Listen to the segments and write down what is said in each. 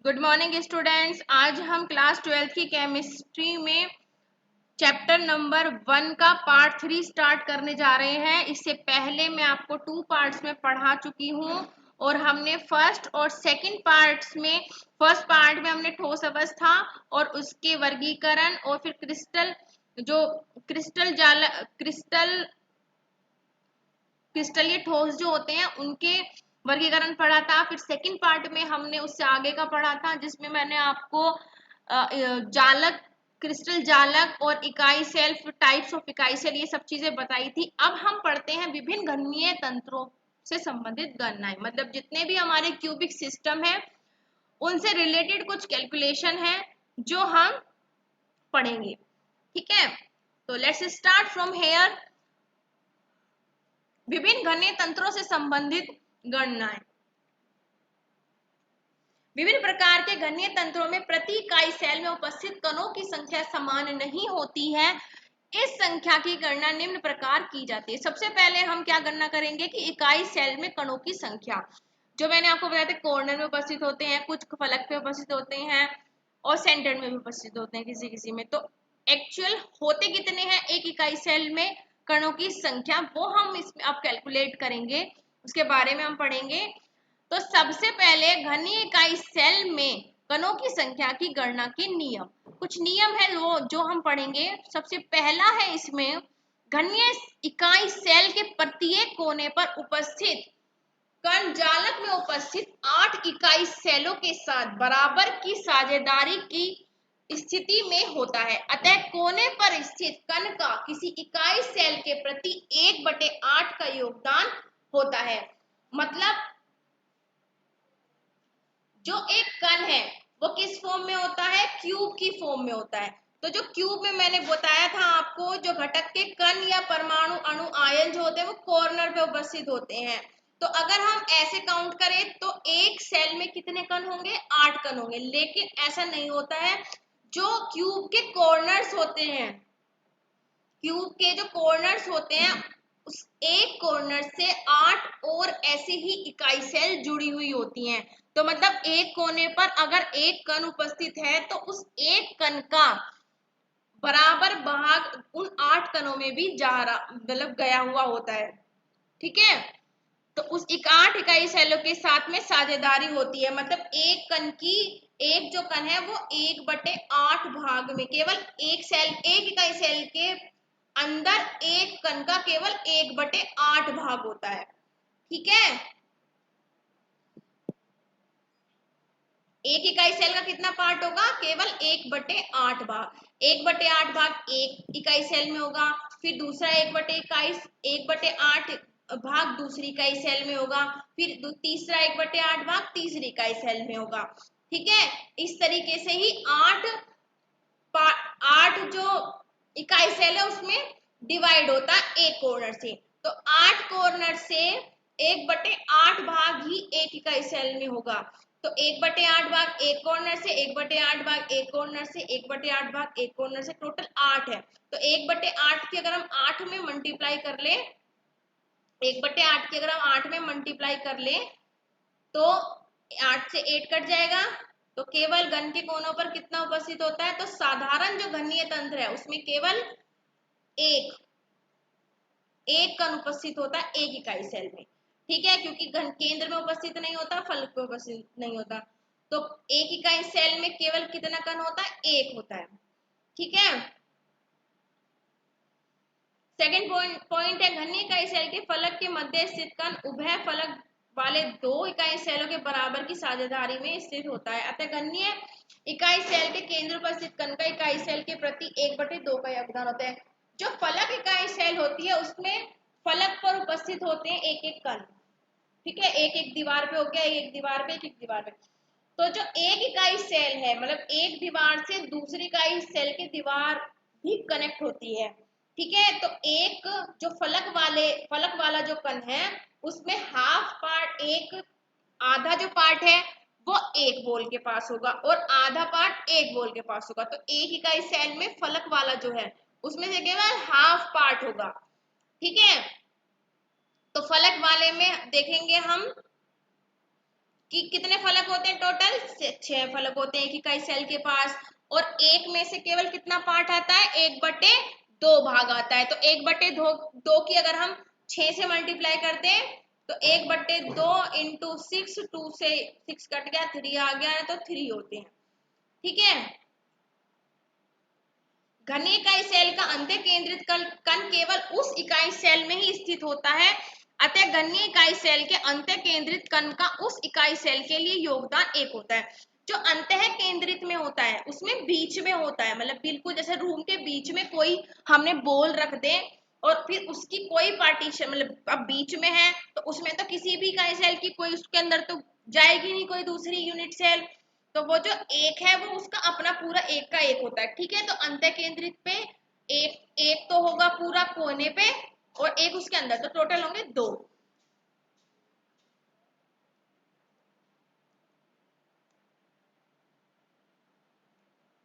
Good morning students. आज हम class 12th की केमिस्ट्री में चैप्टर नंबर 1 का पार्ट 3 स्टार्ट करने जा रहे हैं। इससे पहले मैं आपको 2 पार्ट्स में पढ़ा चुकी हूँ और हमने फर्स्ट और सेकंड पार्ट्स में फर्स्ट पार्ट में हमने ठोस अवस्था और उसके वर्गीकरण और फिर क्रिस्टलीय ठोस जो होते हैं उनके वर्गीकरण पढ़ा था। फिर सेकंड पार्ट में हमने उससे आगे का पढ़ा था जिसमें मैंने आपको जालक, क्रिस्टल जालक और इकाई सेल, टाइप्स ऑफ इकाई सेल, ये सब चीजें बताई थी। अब हम पढ़ते हैं विभिन्न घनीय तंत्रों से संबंधित गणनाएं, मतलब जितने भी हमारे क्यूबिक सिस्टम है उनसे रिलेटेड कुछ कैलकुलेशन है जो हम पढ़ेंगे। ठीक है, तो लेट्स स्टार्ट फ्रॉम हेयर। विभिन्न घनीय तंत्रों से संबंधित गणनाएं। विभिन्न प्रकार के घनीय तंत्रों में प्रति इकाई सेल में उपस्थित कणों की संख्या समान नहीं होती है। इस संख्या की गणना निम्न प्रकार की जाती है। सबसे पहले हम क्या गणना करेंगे कि इकाई सेल में कणों की संख्या, जो मैंने आपको बताया था, कॉर्नर में उपस्थित होते हैं, कुछ फलक पे उपस्थित होते हैं और सेंटर में भी उपस्थित होते हैं किसी किसी में। तो एक्चुअल होते कितने हैं एक इकाई सेल में कणों की संख्या, वो हम इसमें अब कैलकुलेट करेंगे, उसके बारे में हम पढ़ेंगे। तो सबसे पहले घनीय इकाई सेल में कणों की संख्या की गणना के नियम, कुछ नियम है वो जो हम पढ़ेंगे। सबसे पहला है इसमें, घनीय इकाई सेल के प्रत्येक कोने पर उपस्थित कण जालक में उपस्थित 8 इकाई सेलों के साथ बराबर की साझेदारी की स्थिति में होता है। अतः कोने पर स्थित कण का किसी इकाई सेल के प्रति 1/8 का योगदान होता है। मतलब जो एक कण है वो किस फॉर्म में होता है, क्यूब की फॉर्म में होता है। तो जो क्यूब में मैंने बताया था आपको, जो घटक के कण या परमाणु अणु आयन जो होते हैं वो कॉर्नर पे उपस्थित होते हैं। तो अगर हम ऐसे काउंट करें तो एक सेल में कितने कण होंगे, 8 कण होंगे। लेकिन ऐसा नहीं होता है, जो क्यूब के कॉर्नर्स होते हैं, क्यूब के जो कॉर्नर्स होते हैं उस एक कॉर्नर से 8 और ऐसे ही इकाई सेल जुड़ी हुई होती हैं। तो मतलब एक कोने पर अगर एक कण उपस्थित है तो उस एक कण का बराबर भाग उन 8 कणों में भी जा रहा, मतलब गया हुआ होता है। ठीक है, तो उस 8 इकाई सेलों के साथ में साझेदारी होती है। मतलब एक कण की, एक जो कण है वो 1/8 भाग में, केवल एक सेल, एक इकाई सेल के अंदर एक कण का केवल 1/8 भाग होता है। ठीक है, एक इकाई सेल का कितना पार्ट होगा, केवल 1/8 भाग। 1/8 भाग एक इकाई सेल में होगा, फिर दूसरा 1/8 भाग दूसरी इकाई सेल में होगा, फिर तीसरा 1/8 भाग तीसरी इकाई सेल में होगा। ठीक है, इस तरीके से ही 8 जो इकाई सेल है उसमें डिवाइड होता है एक कॉर्नर से। तो 8 कॉर्नर से 1/8 भाग ही एक इकाई सेल में होगा। तो 1/8 भाग एक कॉर्नर से, 1/8 भाग एक कॉर्नर से, 1/8 भाग एक कॉर्नर से, टोटल 8 है। तो 1/8 की अगर हम 8 में मल्टीप्लाई कर ले, 1/8 की अगर हम 8 में मल्टीप्लाई कर ले तो 8 से 8 कट जाएगा। तो केवल घन के कोनों पर कितना उपस्थित होता है, तो साधारण जो घनीय तंत्र है उसमें केवल एक एक कण उपस्थित होता है एक इकाई सेल में। ठीक है, क्योंकि घन केंद्र में उपस्थित नहीं होता, फलक में उपस्थित नहीं होता। तो एक इकाई सेल में केवल कितना कण होता है, एक होता है। ठीक है, सेकंड पॉइंट है, घनी इकाई सेल के फलक के मध्य स्थित कण उभय फलक वाले 2 इकाई सेलों के बराबर की साझेदारी में स्थित होता है। अतः घनीय इकाई सेल के केंद्र पर स्थित कण का इकाई सेल के प्रति 1/2 का योगदान होता है। जो फलक इकाई सेल होती है उसमें फलक पर उपस्थित होते हैं एक एक कण। ठीक है, एक एक दीवार पे हो गया, एक दीवार पे, एक दीवार पे। तो जो एक इकाई सेल है, मतलब एक दीवार से दूसरी इकाई सेल की दीवार भी कनेक्ट होती है। ठीक है, तो एक जो फलक वाला जो कण है उसमें हाफ पार्ट, एक आधा जो पार्ट है वो एक वॉल के पास होगा और आधा पार्ट एक वॉल के पास होगा। तो एक इकाई सेल में फलक वाला जो है उसमें से केवल हाफ पार्ट होगा। ठीक है, तो फलक वाले में देखेंगे हम कि कितने फलक होते हैं टोटल, 6 फलक होते हैं एक इकाई सेल के पास, और एक में से केवल कितना पार्ट आता है, 1/2 भाग आता है। तो 1/2 की अगर हम 6 से मल्टीप्लाई करते हैं तो 1/2 इंटू 6, 2 से 6 कट गया, 3 आ गया है, तो 3 होते हैं। ठीक है, घनीय इकाई सेल का अंत्य केंद्रित कण केवल उस इकाई सेल में ही स्थित होता है, अतः घनीय इकाई सेल के अंत्य केंद्रित कण का उस इकाई सेल के लिए योगदान 1 होता है। जो अंतः केंद्रित में होता है उसमें बीच में होता है, मतलब बिल्कुल जैसे रूम के बीच में कोई हमने बॉल रख दे और फिर उसकी कोई पार्टीशन, मतलब अब बीच में है तो उसमें तो किसी भी इकाई सेल की कोई उसके अंदर तो जाएगी नहीं कोई दूसरी यूनिट सेल, तो वो जो एक है वो उसका अपना पूरा एक का एक होता है। ठीक है, तो अंतः केंद्रित पे एक एक तो होगा पूरा कोने पे और एक उसके अंदर, तो टोटल होंगे 2।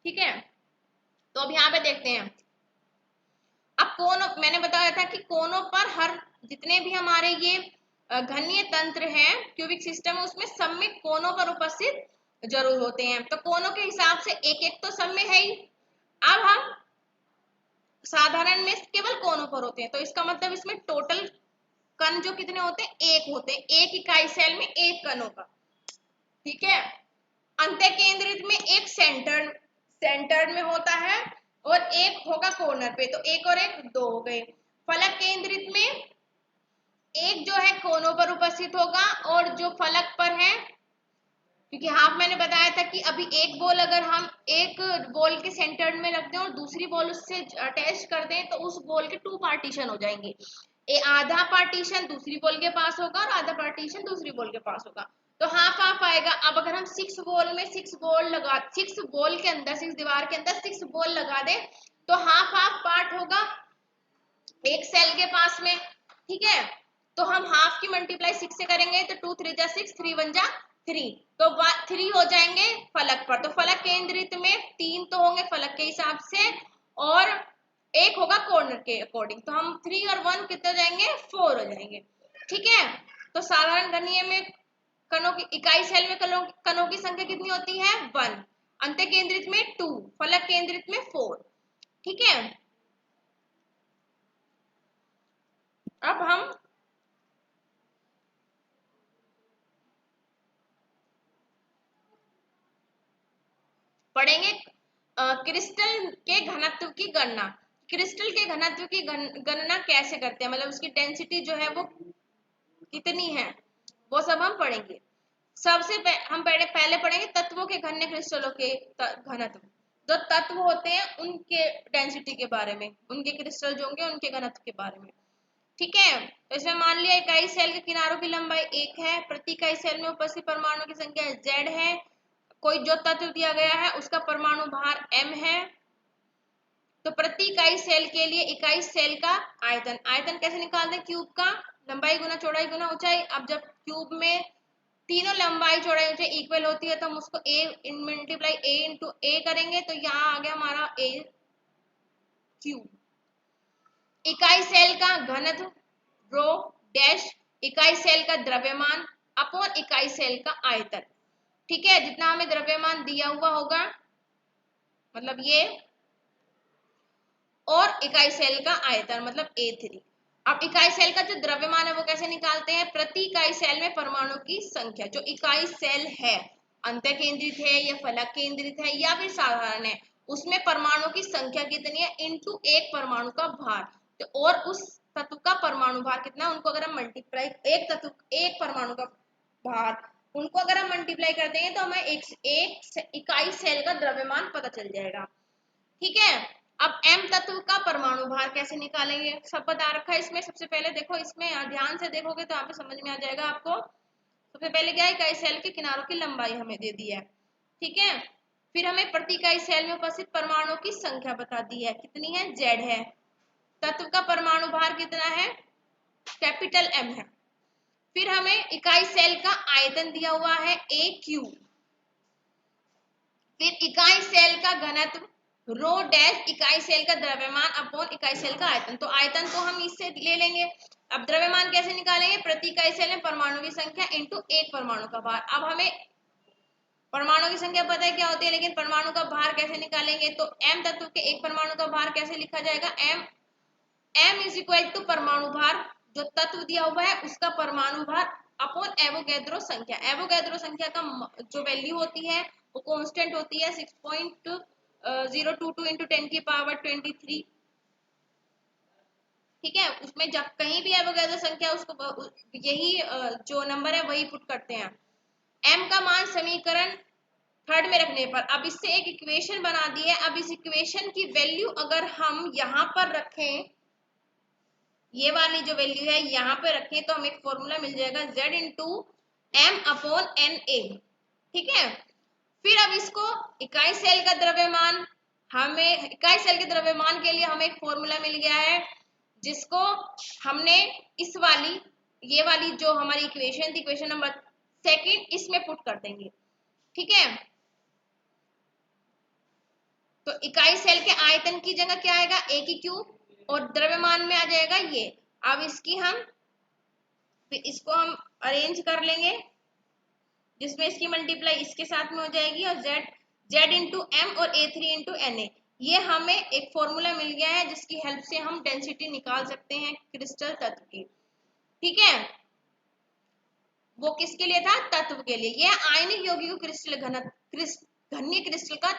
ठीक है, तो अब यहाँ पे देखते हैं। अब कोनों, मैंने बताया था कि कोनों पर हर जितने भी हमारे ये घनीय तंत्र हैं क्यूबिक सिस्टम, उसमें सब में कोनों पर उपस्थित जरूर होते हैं। तो कोनों के हिसाब से एक एक तो सब में है ही। अब हम साधारण में केवल कोनों पर होते हैं, तो इसका मतलब इसमें टोटल कण जो कितने होते हैं, 1 होते हैं, एक इकाई सेल में 1 कण होगा। ठीक है, अंत्य केंद्रित में एक सेंटर में होता है और एक होगा कॉर्नर पे, तो 1 और 1 2 हो गए। फलक केंद्रित में एक जो है कोनों पर उपस्थित होगा और जो फलक पर है, क्योंकि हाफ मैंने बताया था कि अभी एक बॉल अगर हम एक बॉल के सेंटर में रख दें और दूसरी बॉल उससे अटैच कर दें तो उस बॉल के 2 पार्टीशन हो जाएंगे, आधा पार्टीशन दूसरी बॉल के पास होगा और आधा पार्टीशन दूसरी बॉल के पास होगा, तो हाफ हाफ आएगा। अब अगर हम 6 बॉल में 6 बॉल लगा, 6 बॉल के अंदर 6 दीवार के अंदर 6 बॉल लगा दे तो हाफ हाफ पार्ट होगा एक सेल के पास में। ठीक है, तो हम हाफ की मल्टीप्लाई 6 से करेंगे तो 2 3 जा 6, 3 1 जा 3, तो 3 हो जाएंगे फलक पर। तो फलक केंद्रित में 3 तो होंगे फलक के हिसाब से और एक होगा कॉर्नर के अकॉर्डिंग, तो हम 3 और 1 कितने हो जाएंगे, 4 हो जाएंगे। ठीक है, तो साधारण घनीय में कणों की इकाई सेल में कणों की संख्या कितनी होती है, 1, अंत्य केंद्रित में 2, फलक केंद्रित में 4। ठीक है, अब हम पढ़ेंगे क्रिस्टल के घनत्व की गणना। क्रिस्टल के घनत्व की गणना कैसे करते हैं, मतलब उसकी डेंसिटी जो है वो कितनी है, वो सब हम पढ़ेंगे। हम पहले पढ़ेंगे तत्वों के घन्य क्रिस्टलों के घनत्व। जो तत्व होते हैं उनके डेंसिटी के बारे में, उनके क्रिस्टल जो होंगे उनके घनत्व के बारे में। ठीक है, तो इसमें मान लिया इकाई सेल के किनारों की लंबाई 1 है, प्रति इकाई सेल में उपस्थित परमाणु की संख्या Z है, कोई जो तत्व दिया गया है उसका परमाणु भार m है। तो प्रति इकाई सेल के लिए इकाई सेल का आयतन, आयतन कैसे निकालते हैं, क्यूब का लंबाई गुना चौड़ाई गुना ऊंचाई। अब जब क्यूब में तीनों लंबाई चौड़ाई ऊंचाई इक्वल होती है तो हम उसको a multiply a into a करेंगे, तो यहाँ आ गया हमारा a क्यूब। इकाई सेल का घनत्व रो डैश इकाई सेल का द्रव्यमान अपॉन इकाई सेल का आयतन। ठीक है, जितना हमें द्रव्यमान दिया हुआ होगा मतलब ये, और इकाई सेल का आयतन मतलब A3। अब इकाई सेल का जो द्रव्यमान है वो कैसे निकालते हैं, प्रति इकाई सेल में परमाणु की संख्या, जो इकाई सेल है अंतः केंद्रित है या फलक केंद्रित है या फिर साधारण है, उसमें परमाणु की संख्या कितनी है इंटू एक परमाणु का भार। तो और उस तत्व का परमाणु भार कितना है, उनको अगर हम मल्टीप्लाई, एक तत्व एक परमाणु का भार, उनको अगर हम मल्टीप्लाई कर देंगे तो हमें एक इकाई सेल का द्रव्यमान पता चल जाएगा। ठीक है, अब m तत्व का परमाणु भार कैसे निकालेंगे, सब बता रखा है इसमें। सबसे पहले देखो, इसमें ध्यान से देखोगे तो यहाँ पे समझ में आ जाएगा आपको। सबसे पहले क्या है, इकाई सेल के किनारों की लंबाई हमें दे दी है। ठीक है, फिर हमें प्रति इकाई सेल में उपस्थित परमाणु की संख्या बता दी है, कितनी है, Z है। तत्व का परमाणु भार कितना है, कैपिटल M है। फिर हमें इकाई सेल का आयतन दिया हुआ है AQ। फिर इकाई सेल का घनत्व रो डैश इकाई सेल का द्रव्यमान अपॉन इकाई सेल का आयतन, तो आयतन तो हम इससे ले लेंगे। अब द्रव्यमान कैसे निकालेंगे? प्रति इकाई सेल में परमाणु की संख्या इंटू एक परमाणु का भार। अब हमें परमाणु की संख्या पता है क्या होती है, लेकिन परमाणु का भार कैसे निकालेंगे? तो m तत्व के एक परमाणु का भार कैसे लिखा जाएगा? m इज इक्वल टू परमाणु भार, जो तत्व दिया हुआ है उसका परमाणु भार अपॉन एवोगैड्रो संख्या। एवोगैड्रो संख्या का जो वैल्यू होती है वो कांस्टेंट होती है 6.022 इंटू 10 की पावर 23। ठीक है, उसमें जब कहीं भी एवोगैड्रो संख्या उसको यही जो नंबर है वही पुट करते हैं। m का मान समीकरण थर्ड में रखने पर, अब इससे एक इक्वेशन बना दी है। अब इस इक्वेशन की वैल्यू अगर हम यहाँ पर रखें, ये वाली जो वैल्यू है यहाँ पे रखें, तो हमें एक फॉर्मूला मिल जाएगा z into M upon N A. ठीक है, फिर अब इसको इकाई सेल का द्रव्यमान, हमें इकाई सेल के द्रव्यमान के लिए हमें एक फॉर्मूला मिल गया है, जिसको हमने इस वाली ये वाली जो हमारी इक्वेशन थी, इक्वेशन नंबर सेकंड, इसमें पुट कर देंगे। ठीक है, तो इकाई सेल के आयतन की जगह क्या आएगा? a की क्यूब, और द्रव्यमान में आ जाएगा ये। अब इसकी हम फिर इसको हम अरेंज कर लेंगे, जिसमें इसकी मल्टीप्लाई इसके साथ में हो जाएगी, और z इंटू एम और a3 इंटू एन ए। ये हमें एक फॉर्मूला मिल गया है जिसकी हेल्प से हम डेंसिटी निकाल सकते हैं क्रिस्टल तत्व की। ठीक है, वो किसके लिए था? तत्व के लिए। यह आयनिक यौगिक क्रिस्टल घनीय क्रिस्टल का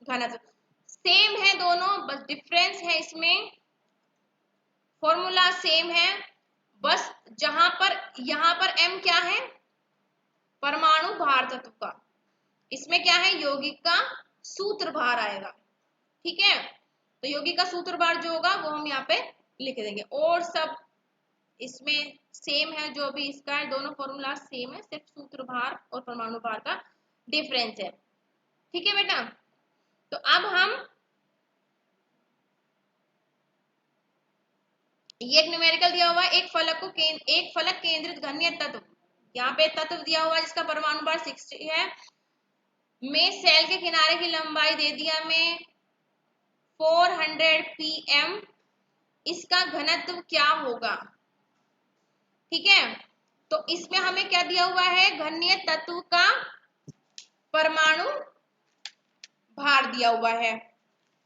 घनत्व सेम है दोनों, बस डिफरेंस है इसमें, फॉर्मूला सेम है, बस जहां पर यहां पर m क्या है? परमाणु भार तत्व का, इसमें क्या है? यौगिक का सूत्र भार आएगा। ठीक है, तो यौगिक का सूत्र भार जो होगा वो हम यहाँ पे लिख देंगे, और सब इसमें सेम है, जो भी इसका है दोनों फॉर्मूला सेम है, सिर्फ सूत्र भार और परमाणु भार का डिफरेंस है। ठीक है बेटा, तो अब हम ये एक न्यूमेरिकल दिया हुआ है, एक फलक केंद्रित घनीय तत्व, यहाँ पे तत्व दिया हुआ है जिसका परमाणु भार 60 है, में सेल के किनारे की लंबाई दे दिया हमें 400 pm, इसका घनत्व क्या होगा? ठीक है, तो इसमें हमें क्या दिया हुआ है? घनीय तत्व का परमाणु भार दिया हुआ है।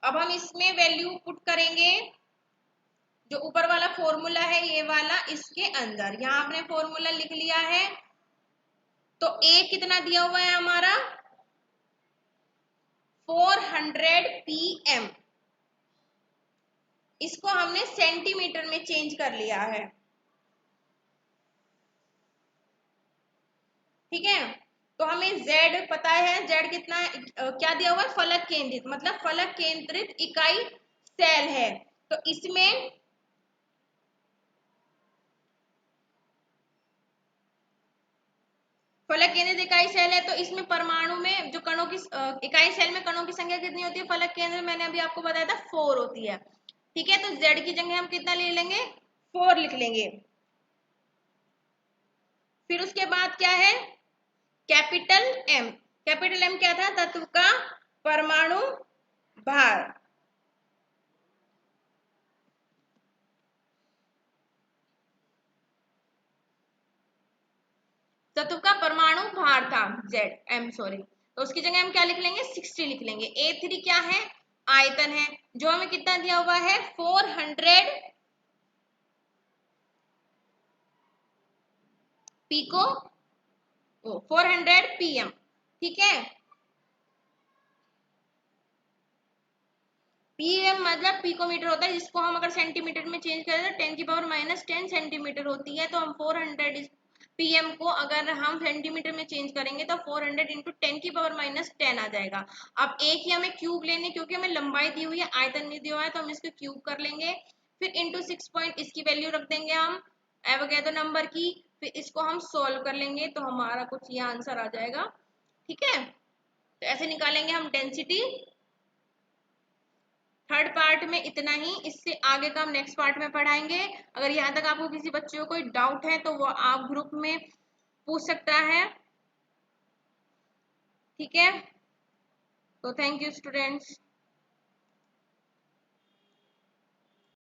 अब हम इसमें वैल्यू पुट करेंगे, जो ऊपर वाला फॉर्मूला है ये वाला, इसके अंदर यहां आपने फॉर्मूला लिख लिया है। तो A कितना दिया हुआ है हमारा? 400 pm, इसको हमने सेंटीमीटर में चेंज कर लिया है। ठीक है, तो हमें Z पता है, Z कितना है? क्या दिया हुआ है? फलक केंद्रित, मतलब फलक केंद्रित इकाई सेल है, तो इसमें फलक केंद्रित इकाई सेल है, तो इसमें परमाणु में जो कणों की इकाई सेल में कणों की संख्या कितनी होती है? फलक केंद्र मैंने अभी आपको बताया था 4 होती है। ठीक है, तो Z की जगह हम कितना ले लेंगे? 4 लिख लेंगे। फिर उसके बाद क्या है? Capital M। कैपिटल M क्या था? तत्व का परमाणु भार। तत्व का परमाणु भार था सॉरी, तो उसकी जगह हम क्या लिख लेंगे? 60 लिख लेंगे। A3 क्या है? आयतन है, जो हमें कितना दिया हुआ है? 400 पिको 400 pm। ठीक है, pm मतलब पिकोमीटर होता है, जिसको हम अगर सेंटीमीटर में चेंज करें तो 10 की पावर -10 सेंटीमीटर होती है। तो हम 400 pm को अगर हम सेंटीमीटर में चेंज करेंगे तो 400 इंटू 10 की पावर -10 आ जाएगा। अब एक ही हमें क्यूब लेने, क्योंकि हमें लंबाई दी हुई है, आयतन नहीं दिया हुआ है, तो हम इसको क्यूब कर लेंगे। फिर इंटू 6 पॉइंट इसकी वैल्यू रख देंगे हम एवोगैड्रो नंबर की, फिर इसको हम सोल्व कर लेंगे तो हमारा कुछ ये आंसर आ जाएगा। ठीक है, तो ऐसे निकालेंगे हम डेंसिटी। थर्ड पार्ट में इतना ही, इससे आगे का हम नेक्स्ट पार्ट में पढ़ाएंगे। अगर यहाँ तक आपको किसी बच्चे को कोई डाउट है तो वो आप ग्रुप में पूछ सकता है। ठीक है, तो थैंक यू स्टूडेंट्स।